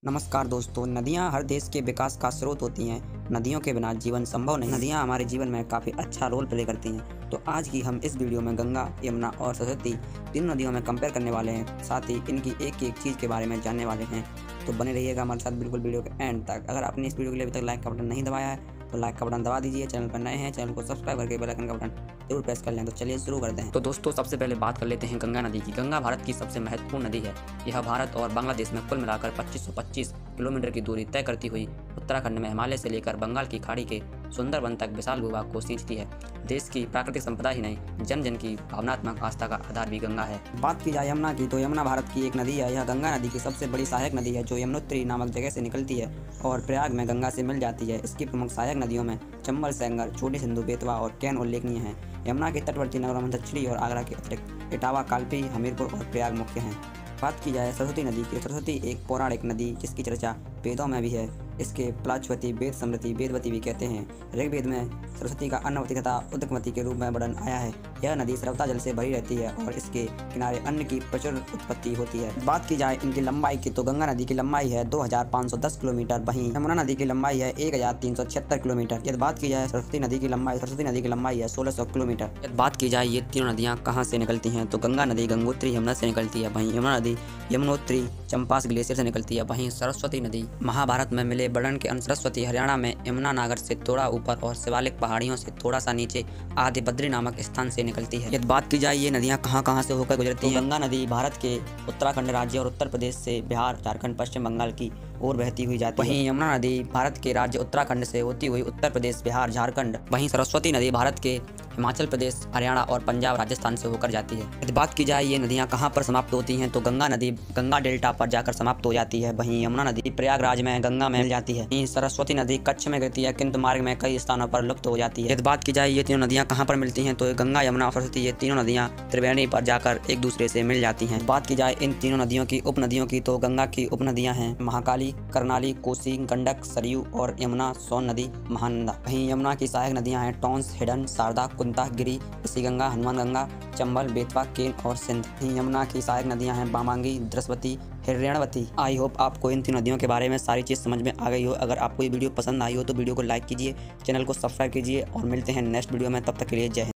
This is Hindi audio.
नमस्कार दोस्तों। नदियाँ हर देश के विकास का स्रोत होती हैं। नदियों के बिना जीवन संभव नहीं। नदियाँ हमारे जीवन में काफ़ी अच्छा रोल प्ले करती हैं। तो आज की हम इस वीडियो में गंगा, यमुना और सरस्वती तीनों नदियों में कंपेयर करने वाले हैं। साथ ही इनकी एक चीज़ के बारे में जानने वाले हैं। तो बने रहिएगा हमारे साथ बिल्कुल वीडियो के एंड तक। अगर आपने इस वीडियो के लिए अभी तक लाइक का बटन नहीं दबाया है तो लाइक का बटन दबा दीजिए। चैनल पर नए हैं चैनल को सब्सक्राइब करके बेल आइकन का बटन जरूर प्रेस कर लें। तो चलिए शुरू करते हैं। तो दोस्तों सबसे पहले बात कर लेते हैं गंगा नदी की। गंगा भारत की सबसे महत्वपूर्ण नदी है। यह भारत और बांग्लादेश में कुल मिलाकर 2525 किलोमीटर की दूरी तय करती हुई उत्तराखंड में हिमालय से लेकर बंगाल की खाड़ी के सुंदरबन तक विशाल भूभाग को सींचती है। देश की प्राकृतिक संपदा ही नहीं, जन जन की भावनात्मक आस्था का आधार भी गंगा है। बात की जाए यमुना की तो यमुना भारत की एक नदी है। यह गंगा नदी की सबसे बड़ी सहायक नदी है जो यमुनोत्री नामक जगह से निकलती है और प्रयाग में गंगा से मिल जाती है। इसकी प्रमुख सहायक नदियों में चंबल, सेंगर, छोटी सिंधु, बेतवा और कैन उल्लेखनीय हैं। यमुना के तटवर्ती नगरों में दक्षिणी और आगरा के अतिरिक्त इटावा, कालपी, हमीरपुर और प्रयाग मुख्य हैं। बात की जाए सरस्वती नदी की। सरस्वती एक पौराणिक नदी जिसकी चर्चा वेदों में भी है। इसके प्लाचवती, वेद समृति, वेदवती भी कहते हैं। ऋग्वेद में सरस्वती का अन्नवती तथा उदकवती के रूप में वर्णन आया है। यह नदी सर्वथा जल से भरी रहती है और इसके किनारे अन्न की प्रचुर उत्पत्ति होती है। बात की जाए इनकी लंबाई की तो गंगा नदी की लंबाई है 2510 किलोमीटर, वहीं यमुना नदी की लंबाई है 1376 किलोमीटर। यदि बात की जाए सरस्वती नदी की लंबाई है 1600 किलोमीटर। यदि बात की जाए ये तीनों नदियाँ कहाँ से निकलती हैं तो गंगा नदी गंगोत्री यमुना से निकलती है, वहीं यमुना नदी यमुनोत्री चंपास ग्लेशियर से निकलती है, वहीं सरस्वती नदी महाभारत में मिले वर्णन के अनुसार सरस्वती हरियाणा में यमुना नागर से थोड़ा ऊपर और शिवालिक पहाड़ियों से थोड़ा सा नीचे आदि बद्री नामक स्थान से निकलती है। यदि बात की जाए ये नदियाँ कहाँ से होकर गुजरती हैं, गंगा नदी भारत के उत्तराखंड राज्य और उत्तर प्रदेश से बिहार, झारखंड, पश्चिम बंगाल की ओर बहती हुई जाती है। वहीं यमुना नदी भारत के राज्य उत्तराखंड से होती हुई उत्तर प्रदेश, बिहार, झारखंड, वहीं सरस्वती नदी भारत के हिमाचल प्रदेश, हरियाणा और पंजाब, राजस्थान से होकर जाती है। यदि बात की जाए ये नदियाँ कहाँ पर समाप्त होती हैं तो गंगा नदी गंगा डेल्टा पर जाकर समाप्त हो जाती है, वहीं यमुना नदी प्रयागराज में गंगा में मिल जाती है, वहीं सरस्वती नदी कच्छ में गिरती है किंतु मार्ग में कई स्थानों पर लुप्त हो जाती है। यदि बात की जाए ये तीनों नदियाँ कहाँ पर मिलती हैं तो गंगा, यमुना और सरस्वती ये तीनों नदियाँ त्रिवेणी पर जाकर एक दूसरे से मिल जाती हैं। बात की जाए इन तीनों नदियों की उपनदियों की तो गंगा की उपनदियाँ हैं महाकाली, करनाली, कोसी, गंडक, सरयू और यमुना सोन नदी, महानंदा। वहीं यमुना की सहायक नदियां हैं टोंस, हिडन, शारदा, कुंता, गिरी, ऋषि गंगा, हनुमान गंगा, चंबल, बेतवा, केन और सिंध। वहीं यमुना की सहायक नदियां हैं बामांगी, द्रस्वती, हिरण्यवती। आई होप आपको इन तीन नदियों के बारे में सारी चीज़ समझ में आ गई हो। अगर आपको ये वीडियो पसंद आई हो तो वीडियो को लाइक कीजिए, चैनल को सब्सक्राइब कीजिए और मिलते हैं नेक्स्ट वीडियो में। तब तक के लिए जय हिंद।